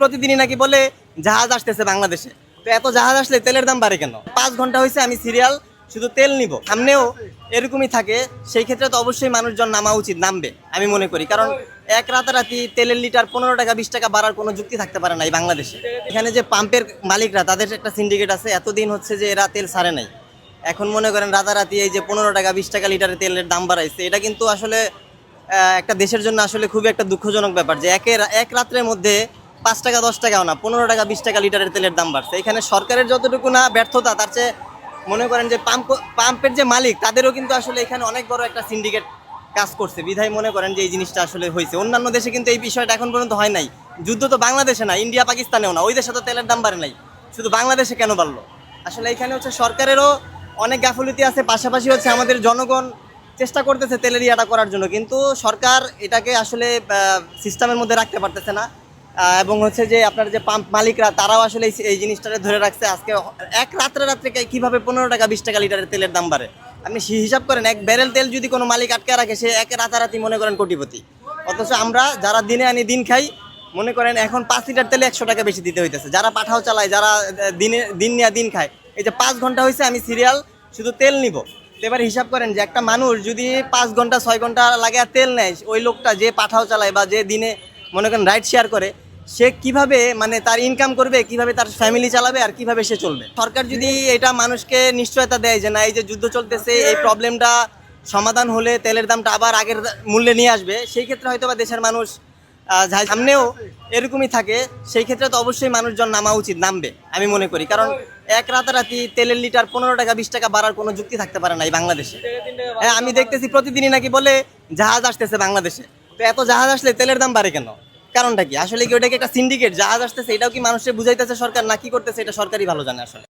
প্রতিদিনই নাকি বলে জাহাজ আসতেছে বাংলাদেশে। তো এত জাহাজ আসলে তেলের দাম বাড়ে কেন? 5 ঘন্টা হয়েছে আমি সিরিয়াল শুধু তেল নিব, সামনেও এরকমই থাকে, সেই ক্ষেত্রে তো অবশ্যই মানুষজন নামা উচিত, নামবে আমি মনে করি। কারণ এক রাতারাতি তেলের লিটার 15 টাকা 20 টাকা বাড়ার কোনো যুক্তি থাকতে পারে না এই বাংলাদেশে। এখানে যে পাম্পের মালিকরা, তাদের একটা সিন্ডিকেট আছে, এতদিন হচ্ছে যে এরা তেল ছাড়ে নাই। এখন মনে করেন রাতারাতি এই যে 15 টাকা 20 টাকা লিটারে তেলের দাম বাড়াইছে, এটা কিন্তু আসলে একটা দেশের জন্য আসলে খুবই একটা দুঃখজনক ব্যাপার যে এক রাত্রের মধ্যে 5 টাকা 10 টাকাও না, 15 টাকা 20 টাকা লিটারের তেলের দাম বাড়ছে। এখানে সরকারের যতটুকু না ব্যর্থতা, তার চেয়ে মনে করেন যে পাম্পের যে মালিক, তাদেরও কিন্তু আসলে এখানে অনেক বড় একটা সিন্ডিকেট কাজ করছে। বিধায় মনে করেন যে এই জিনিসটা আসলে হয়েছে। অন্যান্য দেশে কিন্তু এই বিষয়টা এখন পর্যন্ত হয় নাই। যুদ্ধ তো বাংলাদেশে না, ইন্ডিয়া পাকিস্তানেও না, ওই দেশে তো তেলের দাম বাড়ে নাই, শুধু বাংলাদেশে কেন বাড়লো? আসলে এখানে হচ্ছে সরকারেরও অনেক গাফিলতি আছে, পাশাপাশি হচ্ছে আমাদের জনগণ চেষ্টা করতেছে তেলের ইয়াটা করার জন্য, কিন্তু সরকার এটাকে আসলে সিস্টেমের মধ্যে রাখতে পারতেছে না। এবং হচ্ছে যে আপনার যে পাম্প মালিকরা, তারাও আসলে এই জিনিসটাকে ধরে রাখছে। আজকে এক রাত্রে কিভাবে 15 টাকা 20 টাকা লিটারের তেলের দাম বাড়ে? আপনি হিসাব করেন, এক ব্যারেল তেল যদি কোনো মালিক আটকে রাখে, সে এক রাতারাতি মনে করেন কোটিপতি। অথচ আমরা যারা দিনে আনি দিন খাই, মনে করেন এখন 5 লিটার তেলে 100 টাকা বেশি দিতে হইতেছে। যারা পাঠাও চালায়, যারা দিন নেওয়া দিন খায়, এই যে 5 ঘন্টা হয়েছে আমি সিরিয়াল শুধু তেল নিব। এবার হিসাব করেন যে একটা মানুষ যদি 5 ঘন্টা 6 ঘন্টা লাগে আর তেল নেয়, ওই লোকটা যে পাঠাও চালায় বা যে দিনে মনে করেন রাইড শেয়ার করে, সে কিভাবে মানে তার ইনকাম করবে, কিভাবে তার ফ্যামিলি চালাবে, আর কিভাবে সে চলবে? সরকার যদি এটা মানুষকে নিশ্চয়তা দেয় যে না, এই যে যুদ্ধ চলতেছে, এই প্রবলেমটা সমাধান হলে তেলের দামটা আবার আগের মূল্যে নিয়ে আসবে, সেই ক্ষেত্রে হয়তো বা দেশের মানুষ সামনেও এরকমই থাকে, সেই ক্ষেত্রে তো অবশ্যই মানুষজন নামা উচিত, নামবে আমি মনে করি। কারণ এক রাতারাতি তেলের লিটার 15 টাকা 20 টাকা বাড়ার কোনো যুক্তি থাকতে পারে না এই বাংলাদেশে। হ্যাঁ, আমি দেখতেছি প্রতিদিনই নাকি বলে জাহাজ আসতেছে বাংলাদেশে। তো এত জাহাজ আসলে তেলের দাম বাড়ে কেন? কারণটা কি? আসলে কি ওটা কি একটা সিন্ডিকেট? জাহাজ আসতেছে, এটাও কি মানুষের বুঝাইতেছে সরকার, না কি করতেছে, এটা সরকারই ভালো জানে আসলে।